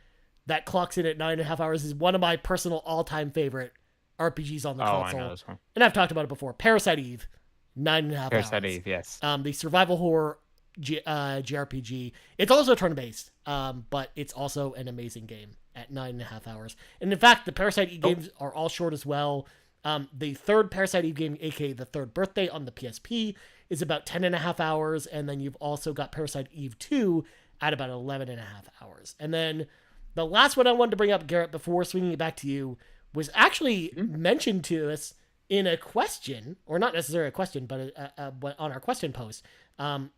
that clocks in at 9.5 hours is one of my personal all-time favorite RPGs on the console. I know this one. And I've talked about it before. Parasite Eve, 9.5 hours. Parasite Eve, yes. The survival horror JRPG. It's also turn-based, but it's also an amazing game at 9.5 hours. And in fact, the Parasite Eve games are all short as well. The third Parasite Eve game, aka the Third Birthday on the PSP, is about 10.5 hours. And then you've also got Parasite Eve 2 at about 11.5 hours. And then the last one I wanted to bring up, Garrett, before swinging it back to you, was actually mentioned to us in a question, or not necessarily a question, but on our question post,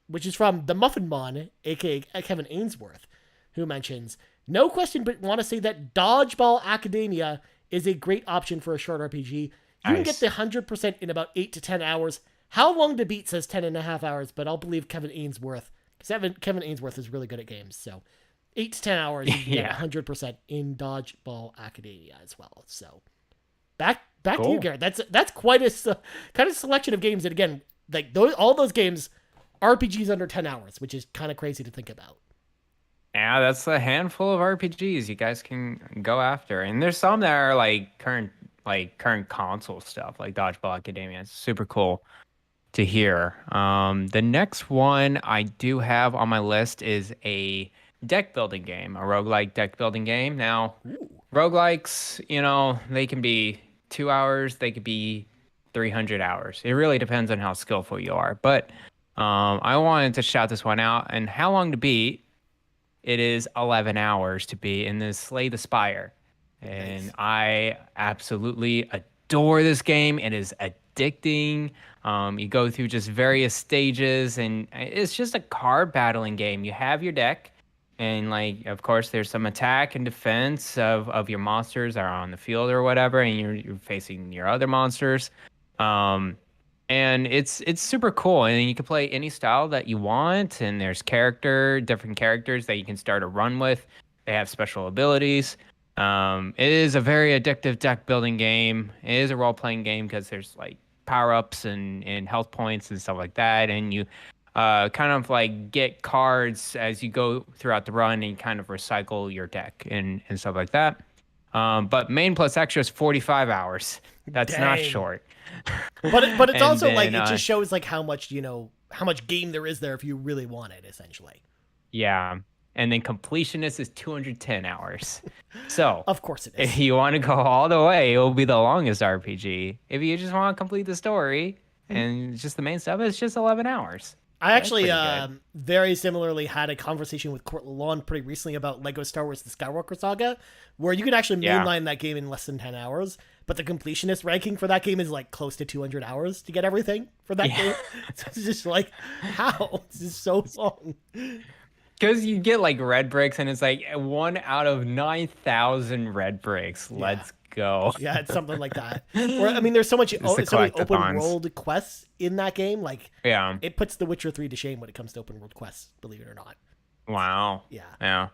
which is from the Muffin Mon, aka Kevin Ainsworth, who mentions, no question but want to say that Dodgeball Academia is a great option for a short RPG. You can get the 100% in about 8 to 10 hours. How long to beat says 10.5 hours, but I'll believe Kevin Ainsworth, because Kevin Ainsworth is really good at games, so 8 to 10 hours, you can get 100% in Dodgeball Academia as well. So back to you, Garrett. That's quite a kind of selection of games. And again, like all those games, RPGs under 10 hours, which is kind of crazy to think about. Yeah, that's a handful of RPGs you guys can go after. And there's some that are like current console stuff, like Dodgeball Academia. It's super cool to hear. The next one I do have on my list is a deck building game, a roguelike deck building game. Now, roguelikes, they can be 2 hours, they could be 300 hours. It really depends on how skillful you are. But I wanted to shout this one out. And how long to beat? It is 11 hours to beat in this Slay the Spire. And nice. I absolutely adore this game. It is addicting. You go through just various stages, and it's just a card battling game. You have your deck. And, of course, there's some attack and defense of your monsters that are on the field or whatever, and you're facing your other monsters. And it's super cool. And you can play any style that you want, and there's different characters that you can start a run with. They have special abilities. It is a very addictive deck-building game. It is a role-playing game because there's, power-ups and health points and stuff like that, and you kind of get cards as you go throughout the run, and you kind of recycle your deck and stuff like that. But main plus extra is 45 hours. That's not short. But it's also it just shows how much game there is there if you really want it, essentially. Yeah. And then completionist is 210 hours. So of course it is. If you want to go all the way, it will be the longest RPG. If you just want to complete the story and just the main stuff, it's just 11 hours. I actually very similarly had a conversation with Court Lalonde pretty recently about Lego Star Wars The Skywalker Saga, where you can actually mainline that game in less than 10 hours, but the completionist ranking for that game is close to 200 hours to get everything for that game. So it's just how? This is so long. Because you get red bricks, and it's 1 out of 9,000 red bricks. Let's go. Yeah, it's something like that. Or, there's so many open world quests in that game. It puts The Witcher 3 to shame when it comes to open world quests, believe it or not. Wow. Yeah.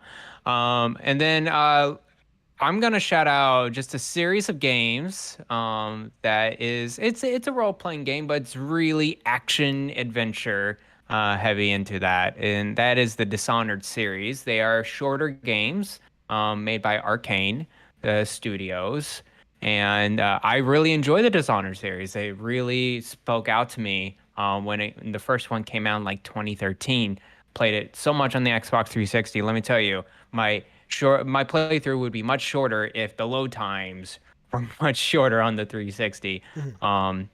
And then I'm gonna shout out just a series of games that is it's a role playing game, but it's really action adventure heavy into that, and that is the Dishonored series. They are shorter games. made by Arcane the studios. And I really enjoy the Dishonored series. They really spoke out to me when the first one came out in like 2013. Played it so much on the Xbox 360. Let me tell you, my playthrough would be much shorter if the load times were much shorter on the 360.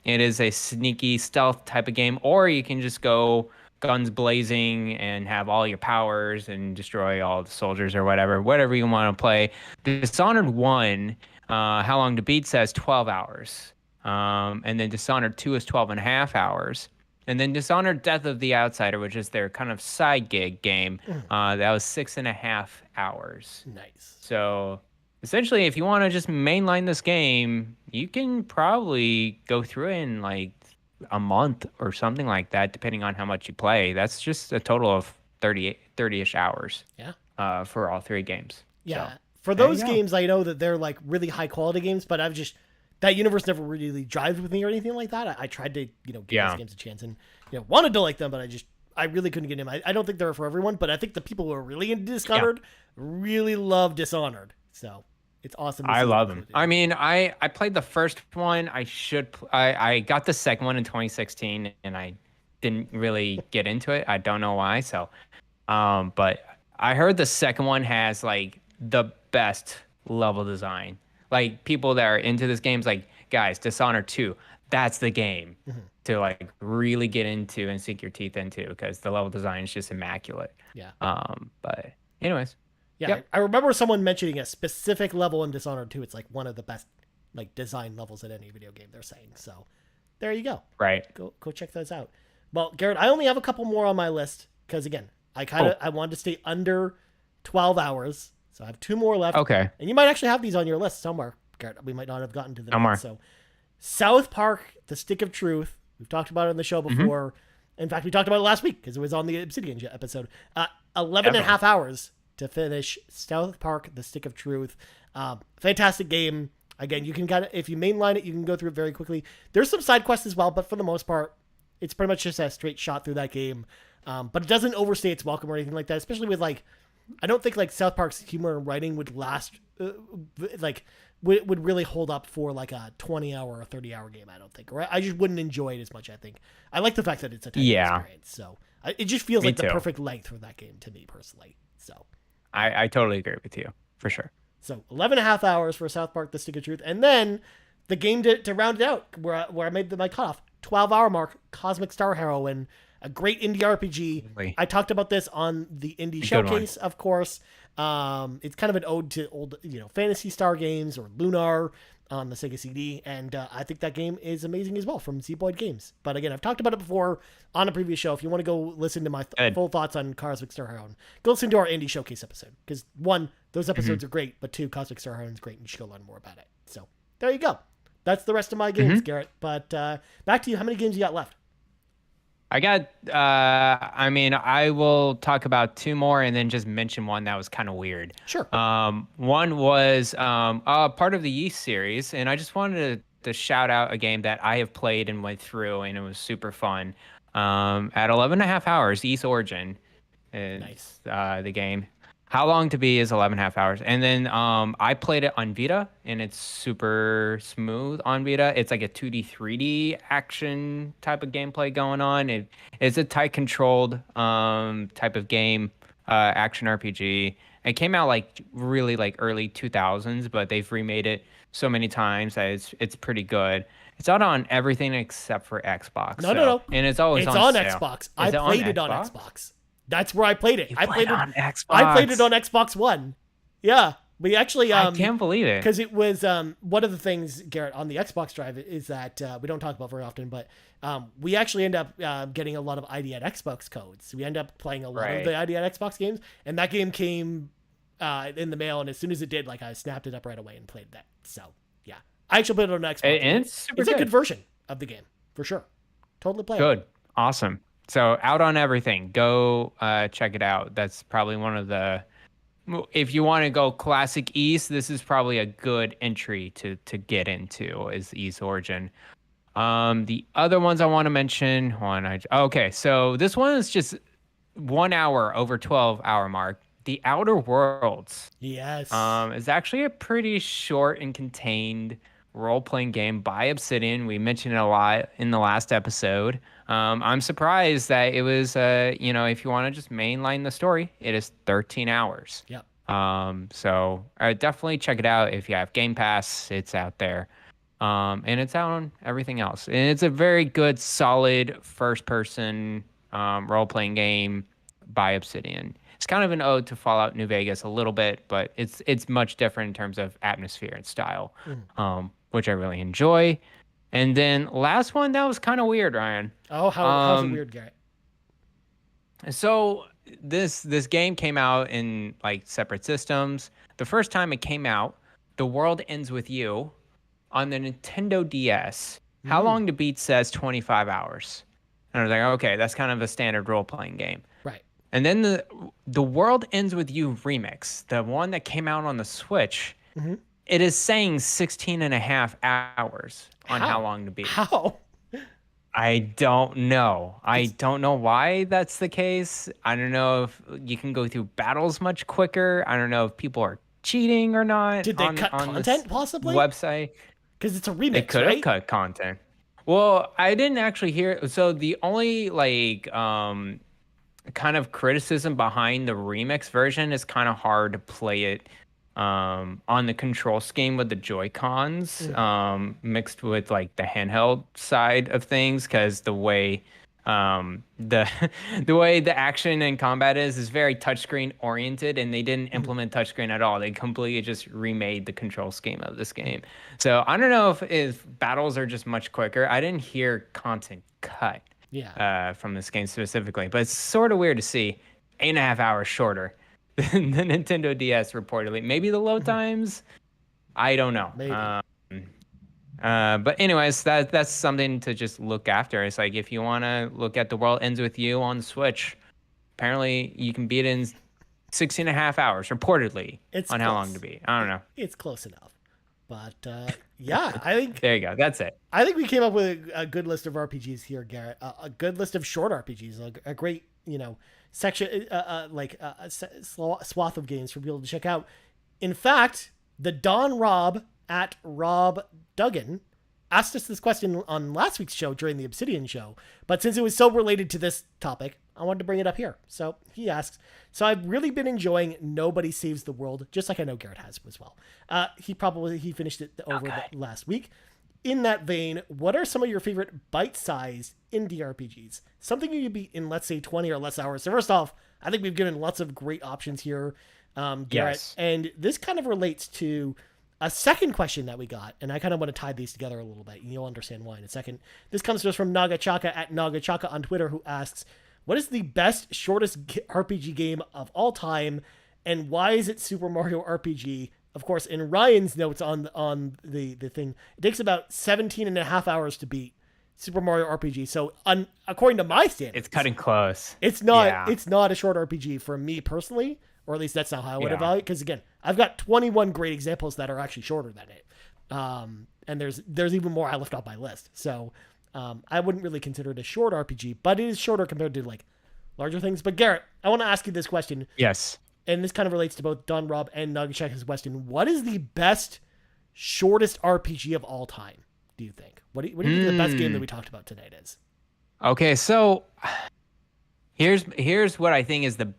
It is a sneaky stealth type of game, or you can just go guns blazing and have all your powers and destroy all the soldiers or whatever you want to play. Dishonored 1, how long to beat says 12 hours. And then Dishonored 2 is 12 and a half hours. And then Dishonored Death of the Outsider, which is their kind of side gig game, that was 6.5 hours. Nice. So essentially, if you want to just mainline this game, you can probably go through it in like a month or something like that, depending on how much you play. That's just a total of 30-ish hours. Yeah. For all 3 games. Yeah. So, for those games, I know that they're like really high quality games, but that universe never really jives with me or anything like that. I tried to, give those games a chance and, wanted to like them, but I really couldn't get in. I don't think they're for everyone, but I think the people who are really into Dishonored really love Dishonored. So it's awesome. I love them. I mean, I played the first one. I got the second one in 2016 and I didn't really get into it. I don't know why. So, but I heard the second one has like the best level design. Like people that are into this game's like, guys, Dishonored 2, that's the game to like really get into and sink your teeth into because the level design is just immaculate. Yeah. But anyways. Yeah. Yep. I remember someone mentioning a specific level in Dishonored 2. It's like one of the best like design levels in any video game, they're saying. So there you go. Right. Go check those out. Well, Garrett, I only have a couple more on my list because again, I wanted to stay under 12 hours. So I have 2 more left. Okay. And you might actually have these on your list somewhere, Garrett. We might not have gotten to them. Somewhere. So South Park, The Stick of Truth. We've talked about it on the show before. In fact, we talked about it last week because it was on the Obsidian episode. 11 and a half hours to finish South Park, The Stick of Truth. Fantastic game. Again, you can if you mainline it, you can go through it very quickly. There's some side quests as well, but for the most part, it's pretty much just a straight shot through that game. But it doesn't overstay its welcome or anything like that, especially with I don't think South Park's humor and writing would last, would really hold up for like a 20-hour or 30-hour game. I don't think, or I just wouldn't enjoy it as much. I think I like the fact that it's a time experience. So it just feels like the perfect length for that game to me personally. So I totally agree with you for sure. So 11 and a half hours for South Park: The Stick of Truth, and then the game to round it out where I made my cutoff 12-hour mark, Cosmic Star Heroine. A great indie RPG. I talked about this on the Indie Showcase, of course. It's kind of an ode to old, Phantasy Star games or Lunar on the Sega CD, and I think that game is amazing as well from Z-Boyd Games. But again, I've talked about it before on a previous show. If you want to go listen to my full thoughts on Cosmic Star Heroine, go listen to our Indie Showcase episode. Because 1, those episodes are great, but 2, Cosmic Star Heroine is great, and you should go learn more about it. So there you go. That's the rest of my games, Garrett. But back to you. How many games you got left? I got, I will talk about 2 more and then just mention one that was kind of weird. Sure. One was part of the Yeast series, and I just wanted to shout out a game that I have played and went through, and it was super fun. At 11 and a half hours, Yeast Origin is nice. The game. How Long to Be is 11 and a half hours. And then I played it on Vita, and it's super smooth on Vita. It's like a 2D, 3D action type of gameplay going on. It's a tight-controlled type of game, action RPG. It came out really early 2000s, but they've remade it so many times that it's pretty good. It's out on everything except for Xbox. No. And it's always on sale. Xbox. I played it on Xbox. That's where I played it. I played it on Xbox. I played it on Xbox One. Yeah, we actually. I can't believe it because it was one of the things, Garrett, on the Xbox Drive is that we don't talk about very often, but we actually end up getting a lot of ID at Xbox codes. We end up playing a lot of the ID at Xbox games, and that game came in the mail, and as soon as it did, I snapped it up right away and played that. So yeah, I actually played it on Xbox. And it's super good. A good version of the game for sure. Totally playable. Good, awesome. So out on everything. Go check it out. That's probably one of the. If you want to go classic East, this is probably a good entry to get into is East Origin. The other ones I want to mention. Okay, so this one is just 1 hour over 12-hour mark. The Outer Worlds. Yes. It's actually a pretty short and contained role-playing game by Obsidian. We mentioned it a lot in the last episode. I'm surprised that it was, if you want to just mainline the story, it is 13 hours. Yep. So definitely check it out if you have Game Pass. It's out there. And it's out on everything else. And it's a very good, solid first-person role-playing game by Obsidian. It's kind of an ode to Fallout New Vegas a little bit, but it's much different in terms of atmosphere and style, which I really enjoy. And then last one that was kind of weird, Ryan. Oh, how's it weird, Garrett? So this game came out in like separate systems. The first time it came out, The World Ends With You, on the Nintendo DS. How Long to Beat says 25 hours. And I was like, okay, that's kind of a standard role-playing game. Right. And then the World Ends With You remix, the one that came out on the Switch, it is saying 16 and a half hours on How Long to Beat. How? I don't know. I don't know why that's the case. I don't know if you can go through battles much quicker. I don't know if people are cheating or not. Did they cut content possibly? Website. Because it's a remix, They could have cut content. Well, I didn't actually hear. So the only kind of criticism behind the remix version is kind of hard to play it on the control scheme with the Joy-Cons mixed with like the handheld side of things, because the way the way the action and combat is very touchscreen oriented, and they didn't implement touchscreen at all. They completely just remade the control scheme of this game. So I don't know if battles are just much quicker. I didn't hear content cut from this game specifically, but it's sort of weird to see 8.5 hours shorter than the Nintendo DS reportedly. Maybe the load times, I don't know. Maybe. But anyways, that's something to just look after. It's like, if you want to look at The World Ends With You on the Switch, apparently you can beat it in 16.5 hours, reportedly, on How Long to Beat. I don't know. It's close enough. But yeah, I think... There you go. That's it. I think we came up with a good list of RPGs here, Garrett. A good list of short RPGs. A great, section, swath of games for people to check out. In fact, TheDonRob at Rob Duggan asked us this question on last week's show during the Obsidian show, but since it was so related to this topic, I wanted to bring it up here. So he asks, so I've really been enjoying Nobody Saves the World, just like I know Garrett has as well. He finished it over last week. In that vein, what are some of your favorite bite-sized indie RPGs? Something you could beat in, let's say, 20 or less hours. So first off, I think we've given lots of great options here, Garrett. Yes. And this kind of relates to a second question that we got, and I kind of want to tie these together a little bit, and you'll understand why in a second. This comes to us from Nagachaka at Nagachaka on Twitter, who asks, what is the best, shortest RPG game of all time, and why is it Super Mario RPG? Of course, in Ryan's notes on the thing, it takes about 17 and a half hours to beat Super Mario RPG. So according to my standards, it's cutting close. It's not a short RPG for me personally, or at least that's not how I would evaluate. Because again, I've got 21 great examples that are actually shorter than it, and there's even more I left off my list. So I wouldn't really consider it a short RPG, but it is shorter compared to like larger things. But Garrett, I want to ask you this question. Yes. And this kind of relates to both TheDonRob and Nagachaka's question. What is the best, shortest RPG of all time, do you think? What do you think the best game that we talked about tonight is? Okay, so here's what I think is the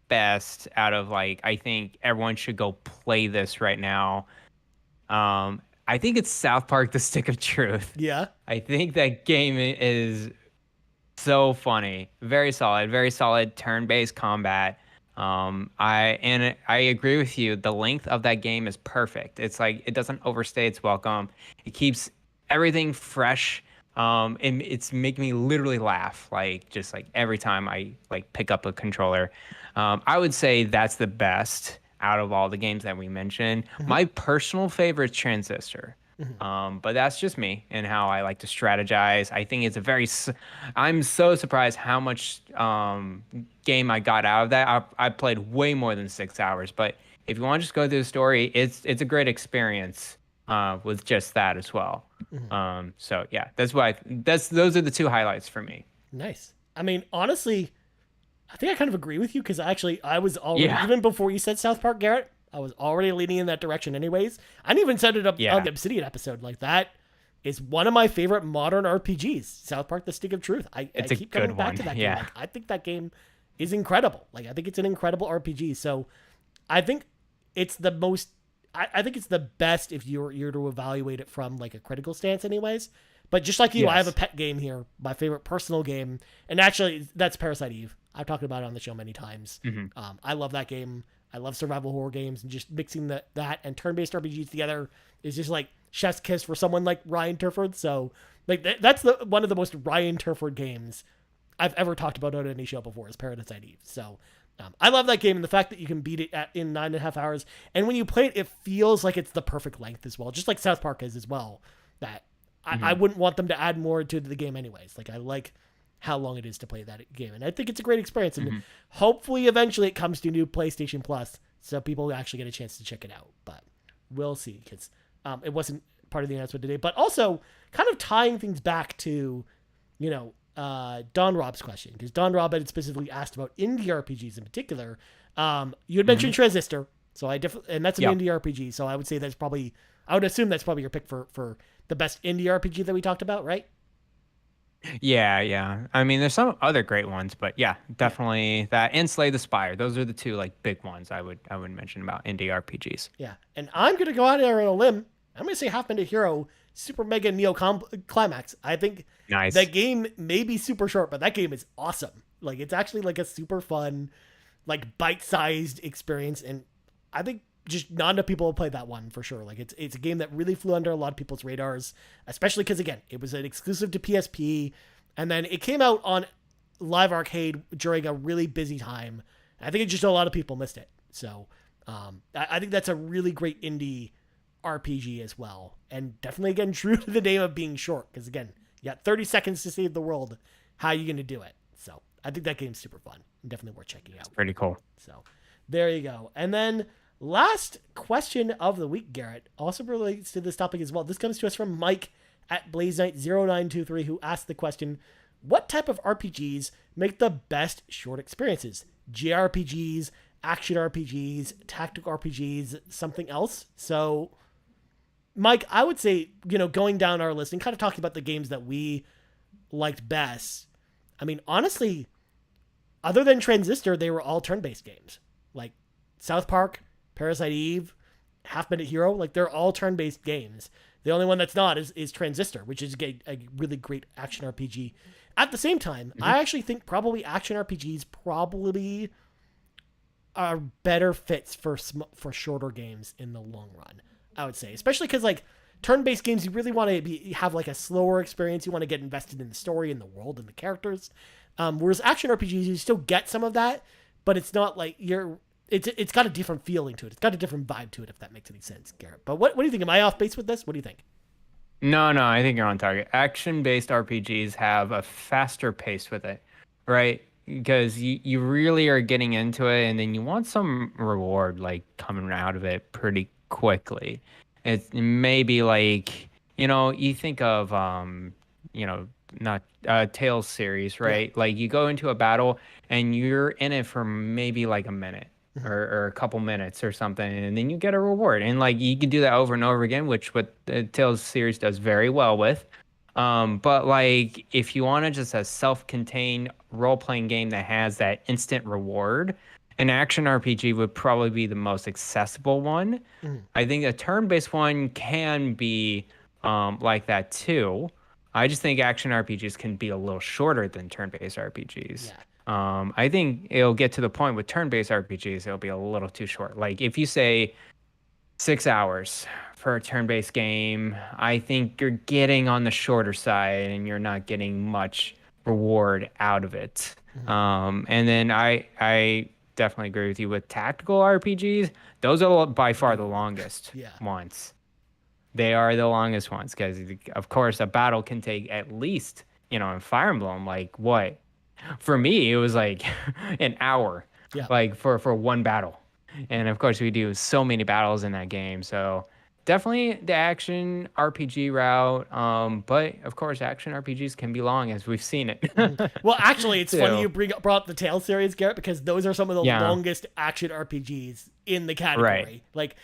best out of, like, I think everyone should go play this right now. I think it's South Park: The Stick of Truth. Yeah. I think that game is so funny. Very solid turn-based combat. I agree with you. The length of that game is perfect. It's like, it doesn't overstay its welcome. It keeps everything fresh. And it's making me literally laugh, like, just like every time I like pick up a controller. I would say that's the best out of all the games that we mentioned. Mm-hmm. My personal favorite is Transistor. Mm-hmm. But that's just me and how I like to strategize. I think it's I'm so surprised how much game I got out of that. I played way more than 6 hours, but if you want to just go through the story, it's a great experience with just that as well. Mm-hmm. So yeah, those are the two highlights for me. Nice. I mean, honestly, I think I kind of agree with you because I was already, Yeah. even before you said South Park, Garrett, I was already leaning in that direction anyways. I didn't even set it up on Yeah. the Obsidian episode. Like, that is one of my favorite modern RPGs, South Park: The Stick of Truth. I It's a keep good coming back one. to that game. Yeah. Like, I think that game is incredible. Like, I think it's an incredible RPG. So I think it's the most, I think it's the best if you're to evaluate it from like a critical stance anyways. But just like you, I have a Yes. pet game here, my favorite personal game, and actually that's Parasite Eve. I've talked about it on the show many times. Hmm. I love that game. I love survival horror games, and just mixing that and turn-based RPGs together is just like chef's kiss for someone like Ryan Turford. So like that's one of the most Ryan Turford games I've ever talked about on any show before is Parasite Eve. So I love that game, and the fact that you can beat it in 9.5 hours, and when you play it, it feels like it's the perfect length as well, just like South Park is as well. That I wouldn't want them to add more to the game anyways. Like, I like how long it is to play that game, and I think it's a great experience. And hopefully, eventually, it comes to new PlayStation Plus, so people actually get a chance to check it out. But we'll see, because it wasn't part of the announcement today. But also, kind of tying things back to, DonRob's question, because DonRob had specifically asked about indie RPGs in particular. You had mentioned Transistor, so and that's an indie RPG. So I would say I would assume that's probably your pick for the best indie RPG that we talked about, right? Yeah, yeah. I mean, there's some other great ones, but yeah, definitely that and Slay the Spire. Those are the two like big ones I would mention about indie RPGs. Yeah, and I'm gonna go out there on a limb. I'm gonna say Half Minute Hero Super Mega Neo Climax. I think Nice. that game may be super short, but that game is awesome. Like, it's actually like a super fun, like bite-sized experience, and I think just not enough people have played that one for sure. Like, it's a game that really flew under a lot of people's radars, especially because again, it was an exclusive to PSP, and then it came out on Live Arcade during a really busy time. I think just a lot of people missed it. So I think that's a really great indie RPG as well, and definitely again true to the name of being short. Because again, you got 30 seconds to save the world. How are you going to do it? So I think that game's super fun and definitely worth checking out. Pretty cool. So there you go. And then last question of the week, Garrett, also relates to this topic as well. This comes to us from Mike at BlazeKnight0923, who asked the question, what type of RPGs make the best short experiences? JRPGs, action RPGs, tactical RPGs, something else? So, Mike, I would say, going down our list and kind of talking about the games that we liked best. I mean, honestly, other than Transistor, they were all turn-based games. Like South Park, Parasite Eve, Half Minute Hero, like they're all turn-based games. The only one that's not is Transistor, which is a really great action RPG. At the same time, I actually think probably action RPGs probably are better fits for shorter games in the long run, I would say. Especially because, like, turn-based games, you really want to have like a slower experience. You want to get invested in the story and the world and the characters. Whereas action RPGs, you still get some of that, but it's not like it's got a different feeling to it. It's got a different vibe to it, if that makes any sense, Garrett. But what do you think? Am I off base with this? What do you think? No, no, I think you're on target. Action-based RPGs have a faster pace with it, right? Because you really are getting into it, and then you want some reward like coming out of it pretty quickly. It may be like, you think of not Tales series, right? Yeah. Like you go into a battle and you're in it for maybe like a minute or a couple minutes or something, and then you get a reward. And like you can do that over and over again, which what the Tales series does very well with. But like if you want to just a self-contained role-playing game that has that instant reward, an action RPG would probably be the most accessible one. I think a turn-based one can be like that too. I just think action RPGs can be a little shorter than turn-based RPGs. Yeah. I think it'll get to the point with turn-based RPGs, it'll be a little too short. Like if you say 6 hours for a turn-based game, I think you're getting on the shorter side and you're not getting much reward out of it. And then I definitely agree with you with tactical RPGs. Those are by far the longest ones. They are the longest ones because, of course, a battle can take at least, in Fire Emblem, like what? For me, it was like an hour, like for one battle. And of course, we do so many battles in that game. So definitely the action RPG route. But of course, action RPGs can be long, as we've seen it. Well, actually, it's funny you brought up the Tales series, Garrett, because those are some of the longest action RPGs in the category. Right. Like,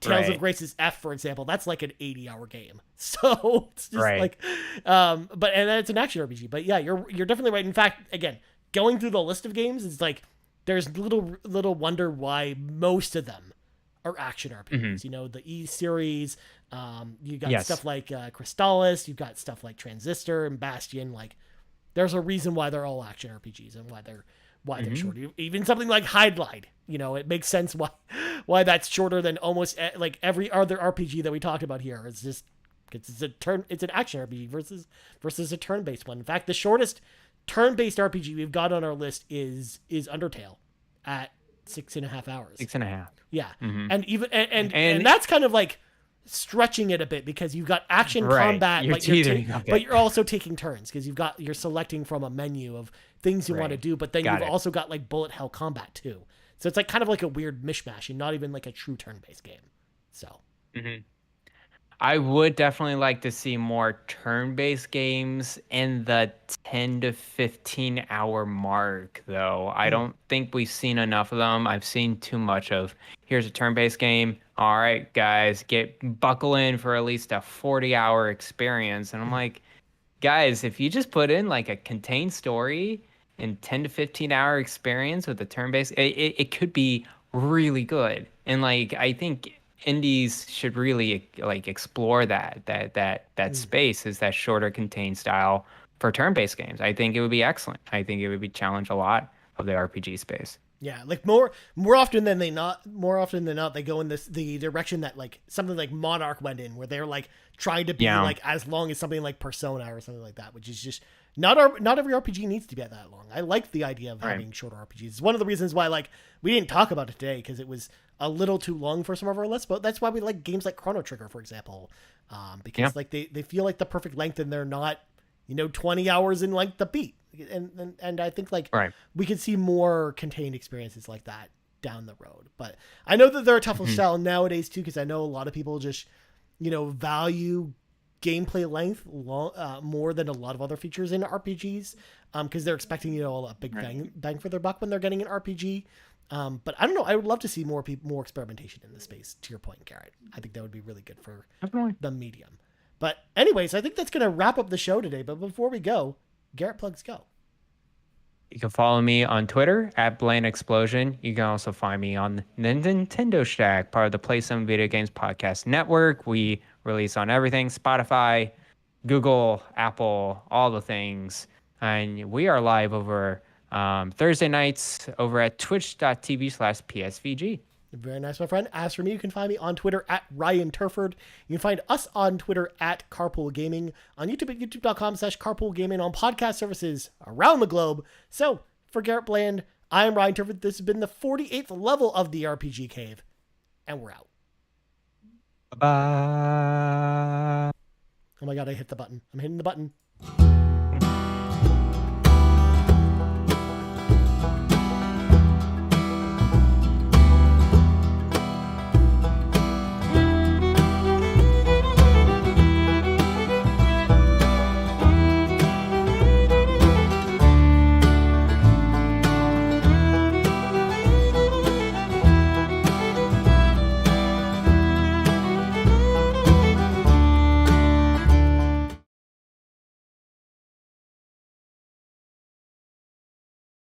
Tales of Grace's F, for example, that's like an 80-hour game. So it's just like, and it's an action RPG. But yeah, you're definitely right. In fact, again, going through the list of games, it's like there's little wonder why most of them are action RPGs. You know, the E series. You got stuff like Crystallis. You've got stuff like Transistor and Bastion. Like, there's a reason why they're all action RPGs and why they're short. Even something like Hydlide, you know, it makes sense why that's shorter than almost like every other RPG that we talked about here. It's just because it's an action RPG versus a turn-based one. In fact, the shortest turn-based RPG we've got on our list is Undertale at 6.5 hours. 6.5. Yeah, and even and that's kind of like stretching it a bit because you've got action combat, but you're also taking turns because you're selecting from a menu of things you want to do, but then you've also got like bullet hell combat too. So it's like kind of like a weird mishmash and not even like a true turn-based game. So I would definitely like to see more turn-based games in the 10 to 15 hour mark, though. I don't think we've seen enough of them. I've seen too much of, here's a turn-based game. All right, guys, buckle in for at least a 40-hour experience. And I'm like, guys, if you just put in like a contained story and 10 to 15 hour experience with a turn-based, it could be really good. And like, I think indies should really like explore that space, is that shorter contained style for turn-based games. I think it would be excellent. I think it would be challenge a lot of the RPG space. Yeah, like more often than not, they go in the direction that like something like Monarch went in, where they're like trying to be like as long as something like Persona or something like that, which is just not every RPG needs to be that long. I like the idea of having shorter RPGs. It's one of the reasons why like we didn't talk about it today, because it was a little too long for some of our lists, but that's why we like games like Chrono Trigger, for example, because like they feel like the perfect length and they're not 20 hours in length to beat. And I think like we could see more contained experiences like that down the road. But I know that they're tough to sell nowadays too, because I know a lot of people just value gameplay length more than a lot of other features in RPGs, because they're expecting a big bang for their buck when they're getting an RPG. But I don't know. I would love to see more experimentation in this space. To your point, Garrett, I think that would be really good for the medium. But anyways, I think that's going to wrap up the show today. But before we go, Garrett, plugs go. You can follow me on Twitter at Blaine Explosion. You can also find me on the Nintendo Shack, part of the Play Some Video Games Podcast Network. We release on everything: Spotify, Google, Apple, all the things. And we are live over Thursday nights over at twitch.tv/PSVG. Very nice, my friend. As for me, you can find me on Twitter at Ryan Turford. You can find us on Twitter at Carpool Gaming, on YouTube at youtube.com/Carpool Gaming, on podcast services around the globe. So, for Garrett Bland, I am Ryan Turford. This has been the 48th level of the RPG Cave, and we're out. Bye. Oh my god, I hit the button. I'm hitting the button.